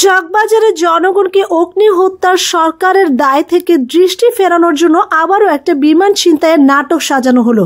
চকবাজারের জনগণকে অগ্নি হত্যার সরকারের দায় থেকে দৃষ্টি ফেরানোর জন্য আবারও একটা বিমান ছিনতাইয়ের নাটক সাজানো হলো।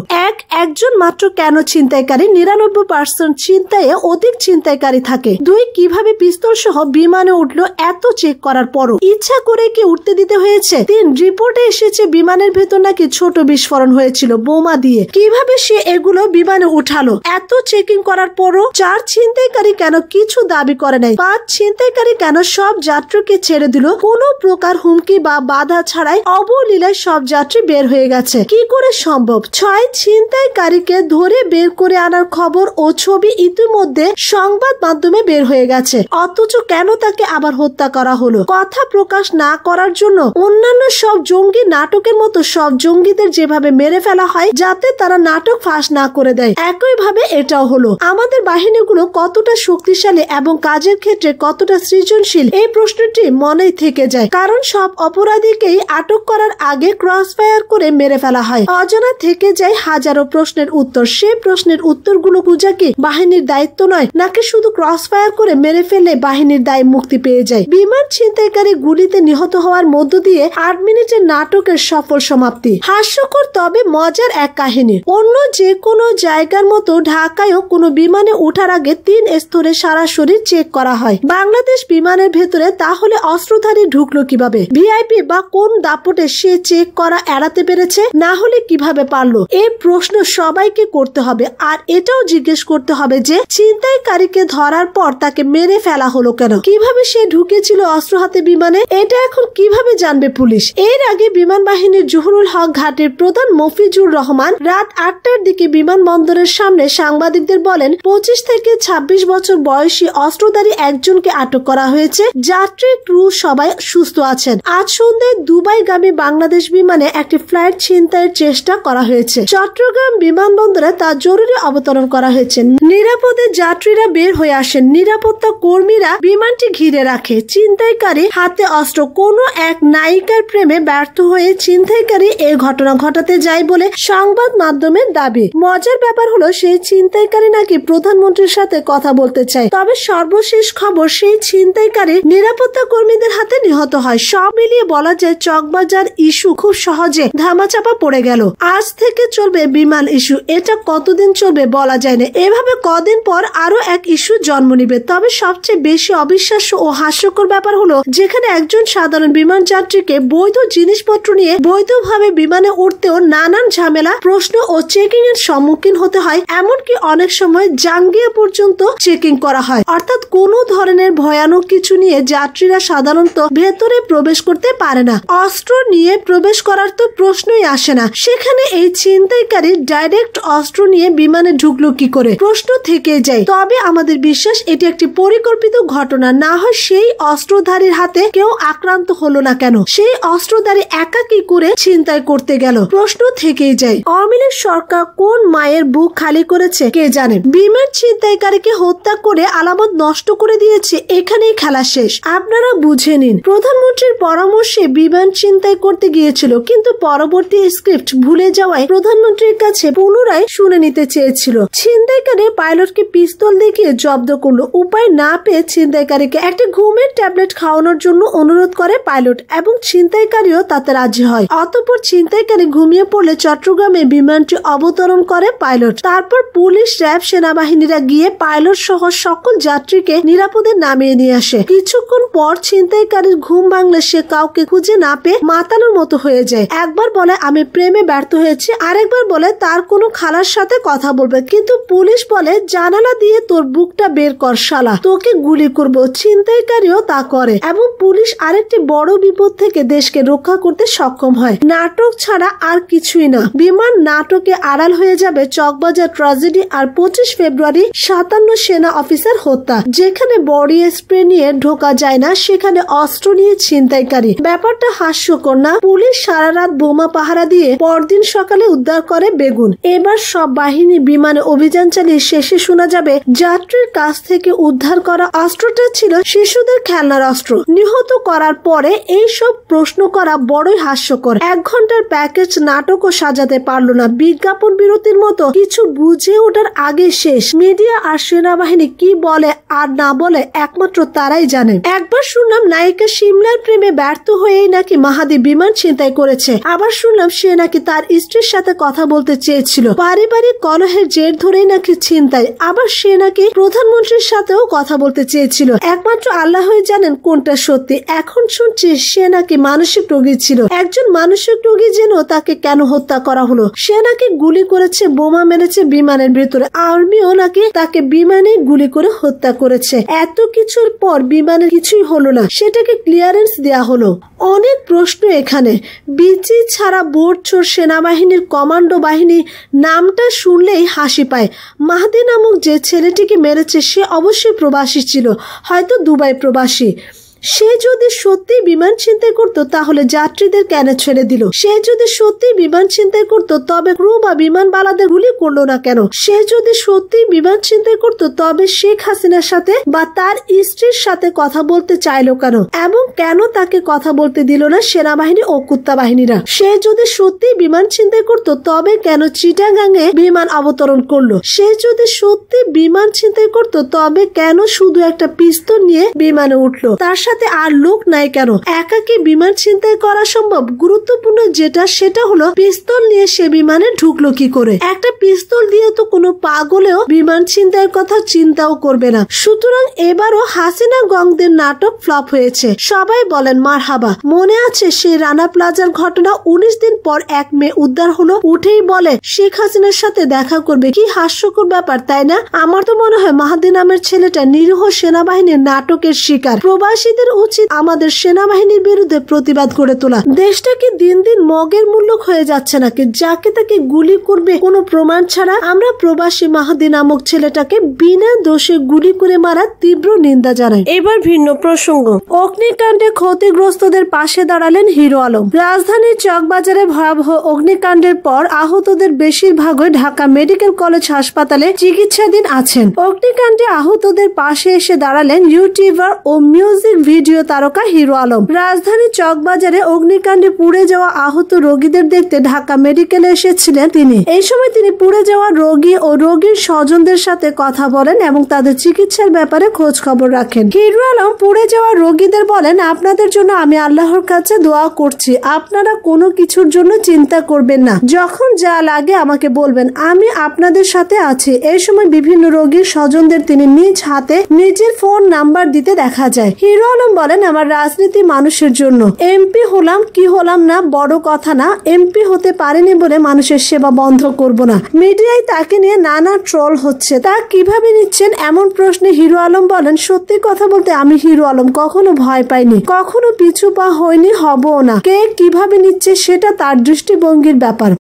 একজন মাত্র কেন ছিনতাইকারী? 99% ছিনতাইয়ে অধিক ছিনতাইকারী থাকে। 2, কিভাবে পিস্তল সহ বিমানে উঠলো এত চেক করার পরও? ইচ্ছা করে কি উঠতে দিতে হয়েছে? 3, রিপোর্টে এসেছে বিমানের ভেতর নাকি ছোট বিস্ফোরণ হয়েছিল বোমা দিয়ে। কিভাবে সে এগুলো বিমানে উঠালো এত চেকিং করার পরও? 4, ছিনতাইকারী কেন কিছু দাবি করে নাই? 5, ছিনতাইকারী কেন সব যাত্রীকে ছেড়ে দিল কোনো প্রকার হুমকি বা বাধা ছাড়াই? অবলীলায় সব যাত্রী বের হয়ে গেছে, কি করে সম্ভব? 6, ছিনতাইকারীকে ধরে বের করে আনার খবর ও ছবি ইতিমধ্যে সংবাদ মাধ্যমে বের হয়ে গেছে, অথচ কেন তাকে আবার হত্যা করা হলো? কথা প্রকাশ না করার জন্য? অন্যান্য সব জঙ্গি নাটকের মতো সব জঙ্গিদের যেভাবে মেরে ফেলা হয় যাতে তারা নাটক ফাঁস না করে দেয়, একইভাবে এটাও হলো। আমাদের বাহিনীগুলো কতটা শক্তিশালী এবং কাজের ক্ষেত্রে কতটা সৃজনশীল এই প্রশ্নটি মনেই থেকে যায়, কারণ সব অপরাধীকেই আটক করার আগে ক্রস ফায়ার করে মেরে ফেলা হয়। অজানা থেকে যায় হাজারো প্রশ্নের উত্তর। সেই প্রশ্নের উত্তরগুলো খুঁজা কি বাহিনীর দায়িত্ব নয়, নাকি শুধু ক্রস ফায়ার করে মেরে ফেললে বাহিনীর দায় মুক্তি পেয়ে যায়? বিমান ছিনতাইকারী গুলিতে নিহত হওয়ার মধ্য দিয়ে 8 মিনিটের নাটকের সফল সমাপ্তি। হাস্যকর তবে মজার এক কাহিনী। অন্য যে কোনো জায়গার মতো ঢাকায়ও কোনো বিমানে ওঠার আগে 3 স্তরে সারা শরীর চেক করা হয়। বাংলাদেশ বিমানের ভেতরে তাহলে অস্ত্রধারী ঢুকলো কিভাবে? ভিআইপি বা কোন দাপটে সে চেক করা এড়াতে পেরেছে? না হলে কিভাবে পারলো? এই প্রশ্ন সবাইকে করতে হবে। আর এটাও জিজ্ঞেস করতে হবে যে ছিনতাইকারীকে ধরার পর তাকে মেরে ফেলা হলো কেন? কিভাবে সে ঢুকেছিল অস্ত্র হাতে বিমানে? এটা এখন কিভাবে জানবে পুলিশ? এর আগে বিমান বাহিনীর জহুরুল হক ঘাটের প্রধান মফিজুর রহমান রাত 8টার দিকে বিমানবন্দরের সামনে সাংবাদিকদের বলেন 25 থেকে 26 বছর বয়সী অস্ত্রধারী একজনকে আটক করা হয়েছে। যাত্রী, ক্রু সবাই সুস্থ আছেন। আজ সন্ধ্যায় দুবাইগামী বাংলাদেশ বিমানে একটি ফ্লাইট ছিনতাইয়ের চেষ্টা করা হয়েছে। চট্টগ্রাম বিমানবন্দরে তা জরুরি অবতরণ করা হয়েছে। নিরাপদে যাত্রীরা বের হয়ে আসেন। নিরাপত্তা কর্মীরা বিমানটি ঘিরে রাখে। ছিনতাইকারী হাতে অস্ত্র। কোন এক নায়িকার প্রেমে ব্যর্থ হয়ে ছিনতাইকারী এই ঘটনা ঘটাতে যায় বলে সংবাদ মাধ্যমের দাবি। মজার ব্যাপার হলো সেই ছিনতাইকারী নাকি প্রধানমন্ত্রীর সাথে কথা বলতে চায়। তবে সর্বশেষ খবর সেই ছিনতাইকারী নিরাপত্তা কর্মীদের হাতে নিহত হয়। সব মিলিয়ে বলা যায় চকবাজার ইস্যু খুব সহজে ধামাচাপা পড়ে গেল। আজ থেকে চলবে বিমান ইস্যু। এটা কতদিন চলবে বলা যায় না। এভাবে কদিন পর আরো এক ইস্যু জন্ম নিবে। তবে সবচেয়ে বেশি অবিশ্বাস্য ও হাস্যকর ব্যাপার হলো যেখানে একজন সাধারণ বিমান যাত্রীকে বৈধ জিনিসপত্র নিয়ে বৈধভাবে বিমানে উঠতেও নানান ঝামেলা, প্রশ্ন ও চেকিং এর সম্মুখীন হতে হয়। এমনকি অনেক সময় জাঙ্গিয়া পর্যন্ত চেকিং করা হয়। অর্থাৎ কোনো ধরনের ভয়ানক কিছু নিয়ে যাত্রীরা সাধারণত ভেতরে প্রবেশ করতে পারে না। অস্ত্র নিয়ে প্রবেশ করার তো প্রশ্নই আসে না। সেখানে এই ছিনতাইকারী ডাইরেক্ট অস্ত্র নিয়ে বিমানে ঢুকলো কি করে? প্রশ্ন থেকে যায়। তবে আমাদের বিশ্বাস এটি একটি পরিকল্পিত ঘটনা। না হয় সেই অস্ত্রধারীর হাতে কেউ আক্রান্ত হলো না কেন? সেই অস্ত্রধারী একা কি করে ছিনতাই করতে গেল? প্রশ্ন থেকেই যায়। আওয়ামী লীগ সরকার কোন মায়ের বুক খালি করেছে কে জানে? বিমান ছিনতাইকারীকে হত্যা করে আলামত নষ্ট করে দিয়েছে। এখানেই খেলা শেষ। আপনারা বুঝে নিন। প্রধানমন্ত্রীর পরামর্শে বিমান ছিনতাই করতে গিয়েছিল, কিন্তু পরবর্তী স্ক্রিপ্ট ভুলে যাওয়ায় প্রধানমন্ত্রীর কাছে পুনরায় শুনে নিতে চেয়েছিল। ছিনতাইকারী পাইলটকে পিস্তল দেখিয়ে জব্দ করলো। উপায় না পেয়ে ছিনতাইকারীকে একটি ঘুমের ট্যাবলেট খাওয়ানোর জন্য অনুরোধ করে পাইলট এবং ছিনতাইকারীও তাতে রাজি হয়। অতঃপর ছিনতাইকারী ঘুমিয়ে পড়লে চট্টগ্রামে বিমানটি অবতরণ করে পাইলট। তারপর পুলিশ, র্যাব, সেনাবাহিনীরা গিয়ে পাইলট সহ সকল যাত্রীকে নিরাপদে নামিয়ে নিয়ে আসে। কিছুক্ষণ পর ছিনতাইকারীর ঘুম ভাঙলে সে কাউকে খুঁজে না পেয়ে মাতানোর মতো হয়ে যায়। একবার বলে আমি প্রেমে ব্যর্থ হয়েছি, আরেকবার বলে তার কোনো খালার সাথে কথা বলবে, কিন্তু পুলিশ বলে জানালা দিয়ে তোর বুকটা বের কর শালা, তোকে গুলি করব। ছিনতাইকারীও তা করে এবং পুলিশ আরেকটি বড় বিপদ থেকে দেশকে রক্ষা করতে সক্ষম হয়। নাটক ছাড়া আর কিছুই না। বিমান নাটকে আড়াল হয়ে যাবে চকবাজার ট্র্যাজেডি আর 25 ফেব্রুয়ারি 57 সেনা অফিসার হত্যা। যেখানে বডি স্প্রে নিয়ে ঢোকা যায় না, সেখানে অস্ত্র নিয়ে ছিনতাইকারী। ব্যাপারটা হাস্যকর না? পুলিশ সারা রাত বোমা পাহারা দিয়ে পরদিন সকালে উদ্ধার করে বেগুন। এবার সব বাহিনী বিমানে অভিযান চালিয়ে শেষে শোনা যাবে যাত্রীর কাছ থেকে উদ্ধার করা অস্ত্রটা ছিল শিশুদের খেলনার অস্ত্র। নিহত করার পরে এই সব প্রশ্ন করা বড়ই হাস্যকর। 1 ঘন্টার প্যাকেজ নাটকও সাজাতে পারলো না। বিজ্ঞাপন বিরতির মতো কিছু বুঝে ওঠার আগে শেষ। মিডিয়া আর সেনাবাহিনী কি বলে আর না বলে একমাত্র তারা তারাই জানে। একবার শুনলাম নায়িকা শিমলার প্রেমে ব্যর্থ হয়েই নাকি মাহাদি বিমান ছিনতাই করেছে। আবার শুনলাম সে নাকি তার স্ত্রীর সাথে কথা বলতে চেয়েছিল, পারিবারিক কলহের জের ধরেই নাকি ছিনতাই। আবার সে নাকি প্রধানমন্ত্রীর সাথেও কথা বলতে চেয়েছিল। একমাত্র আল্লাহই জানেন কোনটা সত্যি। এখন শুনছি সে নাকি মানসিক রোগী ছিল। একজন মানসিক রোগী যেন তাকে কেন হত্যা করা হলো? সে নাকি গুলি করেছে, বোমা মেরেছে বিমানের ভিতরে, আর্মিও নাকি তাকে বিমানে গুলি করে হত্যা করেছে। এত কিছুর পর বিমানের কিছুই হলো না, সেটাকে ক্লিয়ারেন্স দেয়া হলো। অনেক প্রশ্ন এখানে। বিচি ছাড়া বোটচোর সেনাবাহিনীর কমান্ডো বাহিনী নামটা শুনলেই হাসি পায়। মাহাদি নামক যে ছেলেটিকে মেরেছে সে অবশ্যই প্রবাসী ছিল, হয়তো দুবাই প্রবাসী। সে যদি সত্যি বিমান ছিনতাই করত তাহলে যাত্রীদের কেন ছেড়ে দিল? সে যদি সত্যি বিমান ছিনতাই করত তবে ক্রু বা বিমানবালাদের গুলি করলো না কেন? সে যদি সত্যি বিমান ছিনতাই করত তবে শেখ হাসিনার সাথে বা তার স্ত্রীর সাথে কথা বলতে চাইলো কেন? এবং কেন তাকে কথা বলতে দিল না সেনাবাহিনী ও কুত্তা বাহিনীরা? সে যদি সত্যি বিমান ছিনতাই করত তবে কেন চিটাগাঙে বিমান অবতরণ করলো? সে যদি সত্যি বিমান ছিনতাই করত তবে কেন শুধু একটা পিস্তল নিয়ে বিমানে উঠলো? তার সাথে আর লোক নাই কেন? একাকি বিমান ছিনতাই করা সম্ভব? গুরুত্বপূর্ণ যেটা সেটা হলো পিস্তল নিয়ে সে বিমানে ঢুকলো কি করে? একটা পিস্তল দিয়ে তো কোনো পাগলেও বিমান ছিনতাইয়ের কথা চিন্তাও করবে না। সুতরাং এবারও হাসিনা গংদের নাটক ফ্লপ হয়েছে। সবাই বলেন মারহাবা। মনে আছে সেই রানা প্লাজার ঘটনা? 19 দিন পর 1 মে উদ্ধার হলো, উঠেই বলে শেখ হাসিনার সাথে দেখা করবে। কি হাস্যকর ব্যাপার, তাই না? আমার তো মনে হয় মাহাদি নামের ছেলেটা নিরীহ সেনাবাহিনীর নাটকের শিকার। প্রবাসীদের উচিত আমাদের সেনাবাহিনীর বিরুদ্ধে প্রতিবাদ করে তোলা। দেশটা কি দিন দিন মগের মূল্য হয়ে যাচ্ছে নাকি? যাকে তাকে গুলি করবে কোনো প্রমাণ ছাড়া? আমরা প্রবাসী মাহাদি নামক ছেলেটাকে বিনা দোষে গুলি করে মারার তীব্র নিন্দা জানাই। এবার ভিন্ন প্রসঙ্গ। অগ্নিকাণ্ডে ক্ষতিগ্রস্তদের পাশে দাঁড়ালেন হিরো আলম। রাজধানীর চকবাজারে ভয়াবহ অগ্নিকাণ্ডের পর আহতদের বেশিরভাগই ঢাকা মেডিকেল কলেজ হাসপাতালে চিকিৎসাধীন আছেন। অগ্নিকাণ্ডে আহতদের পাশে এসে দাঁড়ালেন ইউটিউবার ও মিউজিক ভিডিও তারকা হিরো আলম। রাজধানী চকবাজারে অগ্নিকাণ্ডে পুড়ে যাওয়া আহত রোগীদের দেখতে ঢাকা মেডিকেলে এসেছিলেন তিনি। এই সময় তিনি পুড়ে যাওয়া রোগী ও রোগীর স্বজনদের সাথে কথা বলেন এবং তাদের চিকিৎসার ব্যাপারে খোঁজ খবর রাখেন। হিরো আলম পুড়ে যাওয়া রোগীদের বলেন, আপনাদের জন্য আমি আল্লাহর কাছে দোয়া করছি, আপনারা কোনো কিছুর জন্য চিন্তা করবেন না, যখন যা লাগে আমাকে বলবেন, আমি আপনাদের সাথে আছি। এই সময় বিভিন্ন রোগীর স্বজনদের তিনি নিজ হাতে নিজের ফোন নাম্বার দিতে দেখা যায়। হিরো আলম বলেন, আমার রাজনীতি মানুষের জন্য। এমপি হলাম কি হলাম না বড় কথা না, এমপি হতে পারেনি বলে মানুষের সেবা বন্ধ করব না। মিডিয়ায় তাকে নিয়ে নানা ট্রল হচ্ছে, তা কিভাবে নিচ্ছেন? এমন প্রশ্নে হিরো আলম বলেন, সত্যি কথা বলতে আমি হিরো আলম কখনো ভয় পাইনি, কখনো পিছু পা হয়নি, হবও না। কে কিভাবে নিচ্ছে সেটা তার দৃষ্টিভঙ্গির ব্যাপার।